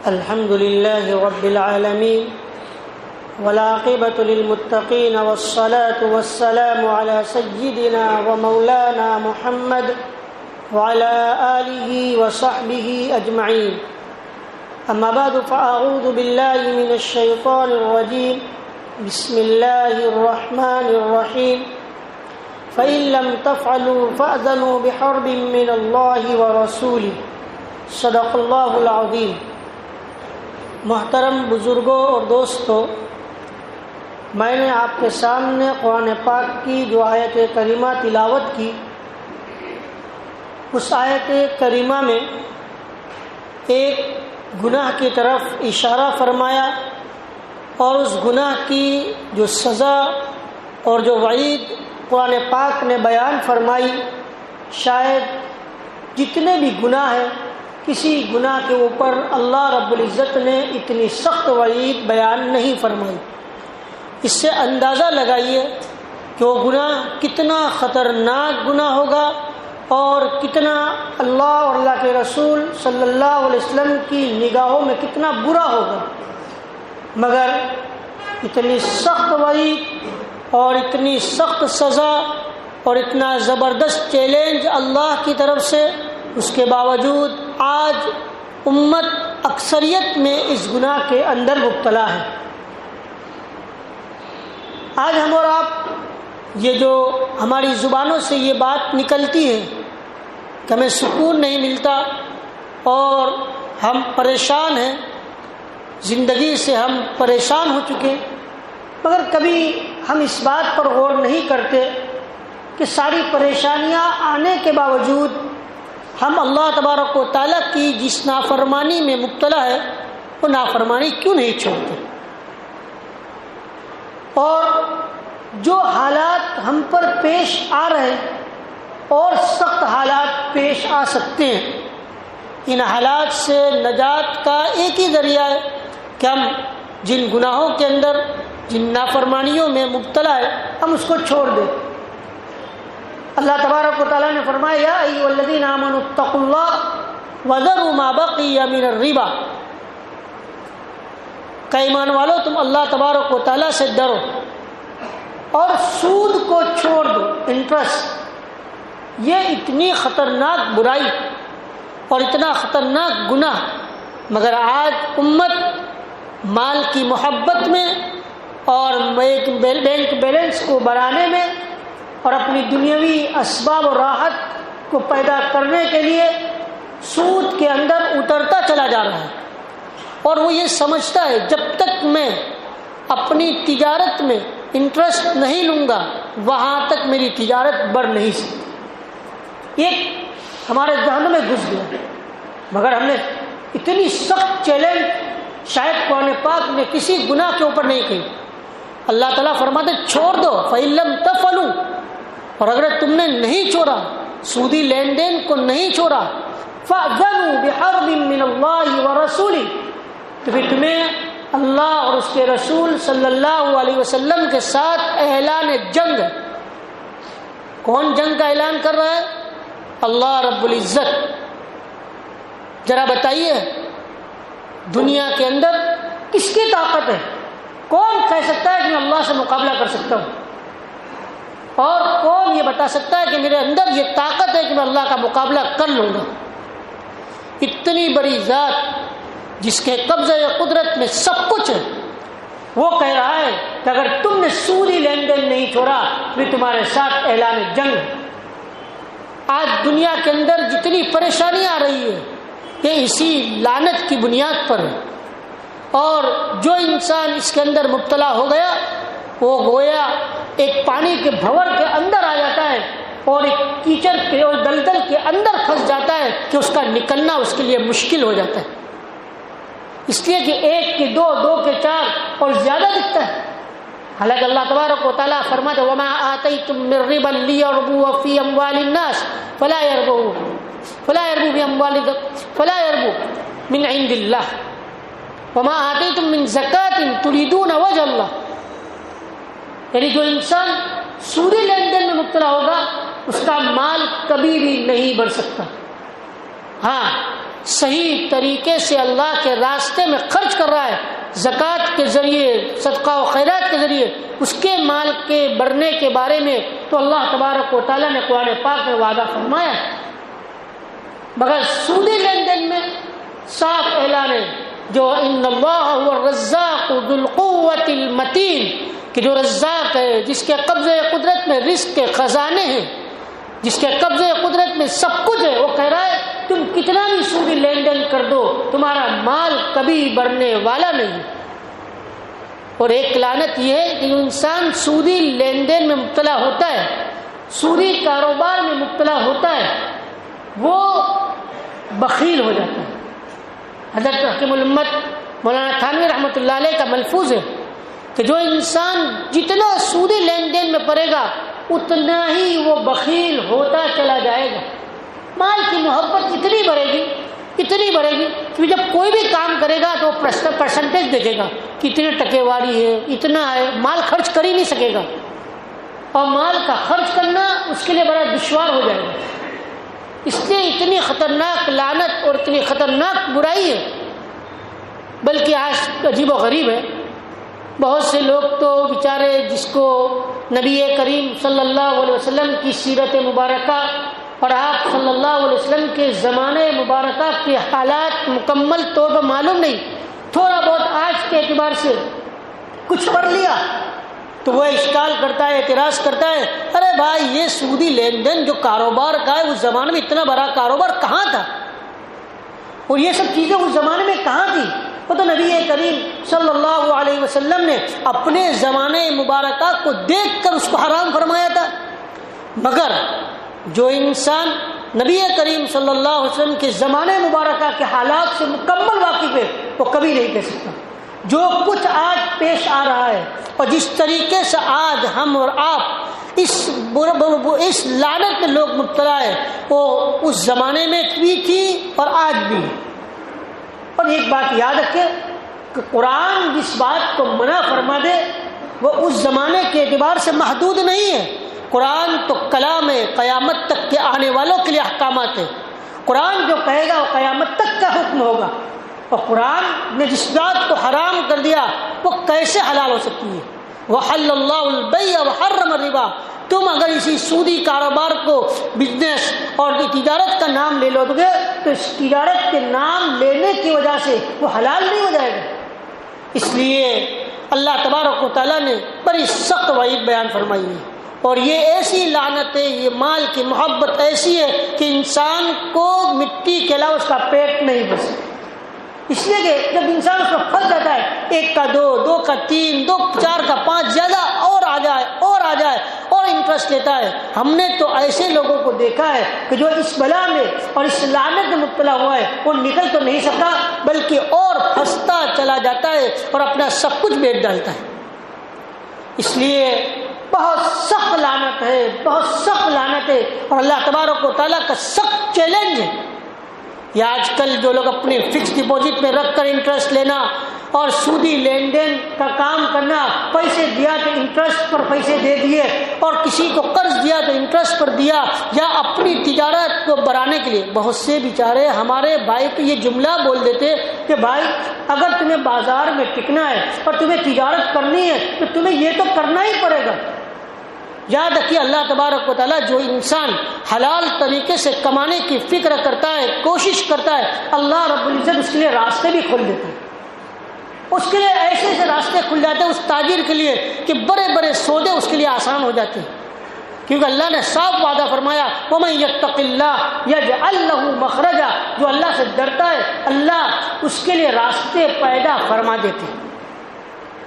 الحمد لله رب العالمين والعاقبة للمتقين والصلاة والسلام على سيدنا ومولانا محمد وعلى آله وصحبه أجمعين. أما بعد فأعوذ بالله من الشيطان الرجيم. بسم الله الرحمن الرحيم. فإن لم تفعلوا فأذنوا بحرب من الله ورسوله. صدق اللہ العظیم. محترم بزرگوں اور دوستوں، میں نے آپ کے سامنے قرآن پاک کی جو آیت کریمہ تلاوت کی، اس آیت کریمہ میں ایک گناہ کی طرف اشارہ فرمایا اور اس گناہ کی جو سزا اور جو وعید قرآن پاک نے بیان فرمائی. شاید جتنے بھی گناہ ہیں، کسی گناہ کے اوپر اللہ رب العزت نے اتنی سخت وعید بیان نہیں فرمائی. اس سے اندازہ لگائیے کہ وہ گناہ کتنا خطرناک گناہ ہوگا اور کتنا اللہ اور اللہ کے رسول صلی اللہ علیہ وسلم کی نگاہوں میں کتنا برا ہوگا. مگر اتنی سخت وعید اور اتنی سخت سزا اور اتنا زبردست چیلنج اللہ کی طرف سے، اس کے باوجود آج امت اکثریت میں اس گناہ کے اندر مبتلا ہے. آج ہم اور آپ، یہ جو ہماری زبانوں سے یہ بات نکلتی ہے کہ ہمیں سکون نہیں ملتا اور ہم پریشان ہیں، زندگی سے ہم پریشان ہو چکے، مگر کبھی ہم اس بات پر غور نہیں کرتے کہ ساری پریشانیاں آنے کے باوجود ہم اللہ تبارک و تعالیٰ کی جس نافرمانی میں مبتلا ہے وہ نافرمانی کیوں نہیں چھوڑتے. اور جو حالات ہم پر پیش آ رہے ہیں اور سخت حالات پیش آ سکتے ہیں، ان حالات سے نجات کا ایک ہی ذریعہ ہے کہ ہم جن گناہوں کے اندر، جن نافرمانیوں میں مبتلا ہے، ہم اس کو چھوڑ دیں. اللہ تبارک و تعالیٰ نے فرمایا یا ایھا الذین آمنوا اتقوا اللہ وذروا ما بقی من الربا، کہ ایمان والو تم اللہ تبارک و تعالیٰ سے ڈرو اور سود کو چھوڑ دو، انٹرسٹ. یہ اتنی خطرناک برائی اور اتنا خطرناک گناہ، مگر آج امت مال کی محبت میں اور بینک بیلنس کو بڑھانے میں اور اپنی دنیاوی اسباب و راحت کو پیدا کرنے کے لیے سود کے اندر اترتا چلا جا رہا ہے. اور وہ یہ سمجھتا ہے جب تک میں اپنی تجارت میں انٹرسٹ نہیں لوں گا وہاں تک میری تجارت بڑھ نہیں سکتی. ایک ہمارے ذہن میں گھس گیا، مگر ہم نے اتنی سخت چیلنج شاید قرآن پاک نے کسی گناہ کے اوپر نہیں کی. اللہ تعالیٰ فرماتے چھوڑ دو، فَإِن لَّمْ تَفْعَلُوا، اور اگر تم نے نہیں چھوڑا، سودی لین دین کو نہیں چھوڑا، فَأْذَنُوا بِحَرْبٍ مِّنَ اللَّهِ وَرَسُولِهِ، تو پھر تمہیں اللہ اور اس کے رسول صلی اللہ علیہ وسلم کے ساتھ اعلان جنگ. کون جنگ کا اعلان کر رہا ہے؟ اللہ رب العزت. ذرا بتائیے دنیا کے اندر کس کی طاقت ہے؟ کون کہہ سکتا ہے کہ میں اللہ سے مقابلہ کر سکتا ہوں؟ اور کون یہ بتا سکتا ہے کہ میرے اندر یہ طاقت ہے کہ میں اللہ کا مقابلہ کر لوں گا؟ اتنی بڑی ذات جس کے قبضہ قدرت میں سب کچھ ہے، وہ کہہ رہا ہے کہ اگر تم نے سودی لین دین نہیں چھوڑا میں تمہارے ساتھ اعلان جنگ. آج دنیا کے اندر جتنی پریشانیاں آ رہی ہے یہ اسی لعنت کی بنیاد پر ہے. اور جو انسان اس کے اندر مبتلا ہو گیا وہ گویا ایک پانی کے بھنور کے اندر آ جاتا ہے اور ایک کیچڑ کے اور دلدل کے اندر پھنس جاتا ہے کہ اس کا نکلنا اس کے لیے مشکل ہو جاتا ہے. اس لیے کہ ایک کے دو، دو کے چار اور زیادہ دکھتا ہے. حالانکہ اللہ تبارک و تعالیٰ فرماتے وما آتیتم من ربا لیربو فی اموال الناس فلا یربو من عند اللہ وما آتیتم من زکاۃ تریدون وجہ اللہ. یعنی جو انسان سودی لین دین میں مبتلا ہوگا اس کا مال کبھی بھی نہیں بڑھ سکتا. ہاں صحیح طریقے سے اللہ کے راستے میں خرچ کر رہا ہے، زکوٰۃ کے ذریعے، صدقہ و خیرات کے ذریعے، اس کے مال کے بڑھنے کے بارے میں تو اللہ تبارک و تعالیٰ نے قرآن پاک میں وعدہ فرمایا ہے۔ مگر سودی لین دین میں صاف اعلان ہے، جو ان اللہ هو الرزاق ذو القوۃ المتین، کہ جو رزاق ہے، جس کے قبضے قدرت میں رزق کے خزانے ہیں، جس کے قبضے قدرت میں سب کچھ ہے، وہ کہہ رہا ہے تم کتنا بھی سودی لین دین کر دو، تمہارا مال کبھی بڑھنے والا نہیں۔ اور ایک لعنت یہ ہے کہ جو انسان سودی لین دین میں مبتلا ہوتا ہے، سودی کاروبار میں مبتلا ہوتا ہے، وہ بخیل ہو جاتا ہے۔ حضرت حکیم الامت مولانا تھانوی رحمۃ اللہ علیہ کا ملفوظ ہے کہ جو انسان جتنا سودی لین دین میں پڑے گا اتنا ہی وہ بخیل ہوتا چلا جائے گا۔ مال کی محبت اتنی بڑھے گی، اتنی بڑھے گی کہ جب کوئی بھی کام کرے گا تو پرسنٹیج دیکھے گا کہ اتنے ٹکے والی ہے، اتنا ہے، مال خرچ کر ہی نہیں سکے گا، اور مال کا خرچ کرنا اس کے لیے بڑا دشوار ہو جائے گا۔ اس لیے اتنی خطرناک لعنت اور اتنی خطرناک برائی ہے۔ بلکہ آج عجیب و غریب ہے، بہت سے لوگ تو بیچارے جس کو نبی کریم صلی اللہ علیہ وسلم کی سیرت مبارکہ اور آپ صلی اللہ علیہ وسلم کے زمانے مبارکہ کے حالات مکمل طور پر معلوم نہیں، تھوڑا بہت آج کے اعتبار سے کچھ پڑھ لیا تو وہ اشکال کرتا ہے، اعتراض کرتا ہے، ارے بھائی یہ سودی لین دین جو کاروبار کا ہے اس زمانے میں اتنا بڑا کاروبار کہاں تھا، اور یہ سب چیزیں اس زمانے میں کہاں تھی؟ وہ تو نبی کریم صلی اللہ علیہ وسلم نے اپنے زمانے مبارکہ کو دیکھ کر اس کو حرام فرمایا تھا۔ مگر جو انسان نبی کریم صلی اللہ علیہ وسلم کے زمانے مبارکہ کے حالات سے مکمل واقف ہے وہ کبھی نہیں کہہ سکتا۔ جو کچھ آج پیش آ رہا ہے اور جس طریقے سے آج ہم اور آپ اس لعنت میں لوگ مبتلا ہے، وہ اس زمانے میں بھی تھی اور آج بھی۔ اور ایک بات یاد رکھے کہ قرآن جس بات کو منع فرما دے وہ اس زمانے کے اعتبار سے محدود نہیں ہے۔ قرآن تو کلام ہے، قیامت تک کے آنے والوں کے لیے احکامات ہیں۔ قرآن جو کہے گا وہ قیامت تک کا حکم ہوگا، اور قرآن نے جس بات کو حرام کر دیا وہ کیسے حلال ہو سکتی ہے؟ وَحَلَّ اللَّهُ الْبَيْعَ وَحَرَّمَ الرِّبَا۔ تم اگر اسی سودی کاروبار کو بزنس اور تجارت کا نام لے لو گے تو اس تجارت کے نام لینے کی وجہ سے وہ حلال نہیں ہو جائے گا۔ اس لیے اللہ تبارک و تعالیٰ نے بڑی سخت وعید بیان فرمائی ہے، اور یہ ایسی لعنت ہے، یہ مال کی محبت ایسی ہے کہ انسان کو مٹی کے علاوہ اس کا پیٹ نہیں بھر سکتا۔ اس لیے کہ جب انسان اس میں پھنس جاتا ہے، ایک کا دو، دو کا تین، دو چار کا پانچ، زیادہ اور آ جائے اور آ جائے اور انٹرسٹ لیتا ہے۔ ہم نے تو ایسے لوگوں کو دیکھا ہے کہ جو اس بلا میں اور اس لعنت میں مبتلا ہوا ہے وہ نکل تو نہیں سکتا بلکہ اور پھنستا چلا جاتا ہے اور اپنا سب کچھ بیچ ڈالتا ہے۔ اس لیے بہت سخت لعنت ہے، بہت سخت لعنت ہے، اور اللہ تبارک و تعالیٰ کا سخت چیلنج ہے۔ یہ آج کل جو لوگ اپنے فکس ڈپازٹ میں رکھ کر انٹرسٹ لینا اور سودی لین دین کا کام کرنا، پیسے دیا تو انٹرسٹ پر پیسے دے دیے، اور کسی کو قرض دیا تو انٹرسٹ پر دیا، یا اپنی تجارت کو بڑھانے کے لیے بہت سے بیچارے ہمارے بھائی تو یہ جملہ بول دیتے کہ بھائی اگر تمہیں بازار میں ٹکنا ہے اور تمہیں تجارت کرنی ہے تو تمہیں یہ تو کرنا ہی پڑے گا۔ یاد رکھیے اللہ تبارک و تعالیٰ جو انسان حلال طریقے سے کمانے کی فکر کرتا ہے، کوشش کرتا ہے، اللہ رب العزت اس کے لیے راستے بھی کھول دیتا ہے۔ اس کے لیے ایسے ایسے راستے کھل جاتے ہیں اس تاجر کے لیے کہ بڑے بڑے سودے اس کے لیے آسان ہو جاتے ہیں، کیونکہ اللہ نے صاف وعدہ فرمایا وَمَن يَتَّقِ اللَّهَ يَجْعَلْ لَهُ مَخْرَجًا، جو اللہ سے ڈرتا ہے اللہ اس کے لیے راستے پیدا فرما دیتے ہیں،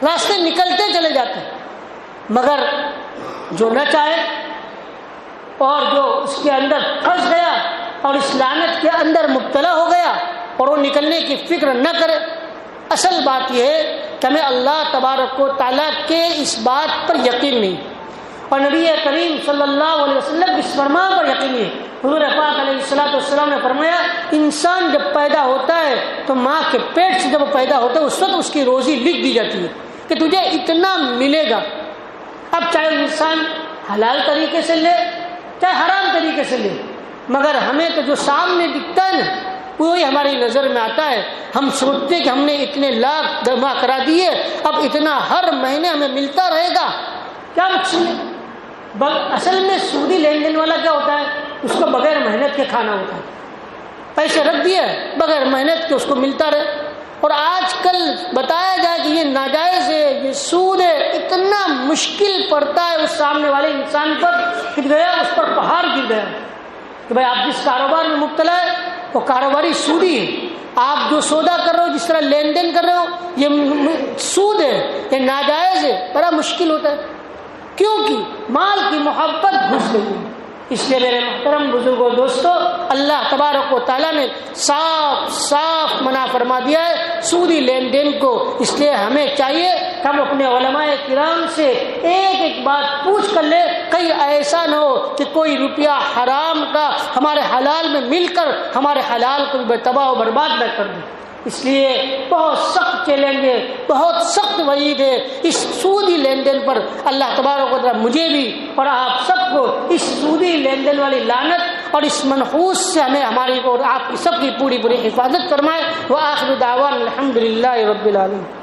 راستے نکلتے چلے جاتے ہیں۔ مگر جو نہ چاہے اور جو اس کے اندر پھنس گیا اور اس لعنت کے اندر مبتلا ہو گیا اور وہ نکلنے کی فکر نہ کرے، اصل بات یہ ہے کہ ہمیں اللہ تبارک و تعالیٰ کے اس بات پر یقین نہیں، اور نبی کریم صلی اللہ علیہ وسلم کی اس فرمان پر یقین ہے۔ حضور پاک علیہ السلام نے فرمایا انسان جب پیدا ہوتا ہے تو ماں کے پیٹ سے جب وہ پیدا ہوتا ہے اس وقت اس کی روزی لکھ دی جاتی ہے کہ تجھے اتنا ملے گا۔ اب چاہے انسان حلال طریقے سے لے چاہے حرام طریقے سے لے، مگر ہمیں تو جو سامنے دکھتا ہے نا وہی ہماری نظر میں آتا ہے. ہم سوچتے ہیں کہ ہم نے اتنے لاکھ جمع کرا دیے، اب اتنا ہر مہینے ہمیں ملتا رہے گا. کیا مقصود ہے؟ اصل میں سودی لین دین والا کیا ہوتا ہے؟ اس کو بغیر محنت کے کھانا ہوتا ہے. پیسے رکھ دیے بغیر محنت کے اس کو ملتا رہے. اور آج کل بتایا جائے کہ یہ ناجائز ہے، یہ سود ہے، اتنا مشکل پڑتا ہے اس سامنے والے انسان پر کہ گیا اس پر پہاڑ گر گیا کہ بھائی آپ جس کاروبار میں مبتلا ہے وہ کاروباری سودی ہے. آپ جو سودا کر رہے ہو، جس طرح لین دین کر رہے ہو، یہ سود ہے، یہ ناجائز ہے. بڑا مشکل ہوتا ہے کیونکہ مال کی محبت گھس گئی ہے. اس لیے میرے محترم بزرگوں دوستو، اللہ تبارک و تعالیٰ نے صاف صاف منع فرما دیا ہے سودی لین دین کو. اس لیے ہمیں چاہیے کہ ہم اپنے علماء کرام سے ایک ایک بات پوچھ کر لیں، کہیں ایسا نہ ہو کہ کوئی روپیہ حرام کا ہمارے حلال میں مل کر ہمارے حلال کو بھی تباہ و برباد نہ کر دیں. اس لیے بہت سخت چیلنج ہے، بہت سخت وعید ہے اس سودی لین دین پر. اللہ تبارک و تعالیٰ مجھے بھی اور آپ سب کو اس سودی لین دین والی لعنت اور اس منحوس سے ہمیں ہماری اور آپ سب کی پوری حفاظت فرمائے. وآخر دعوانا الحمدللہ رب العالمین.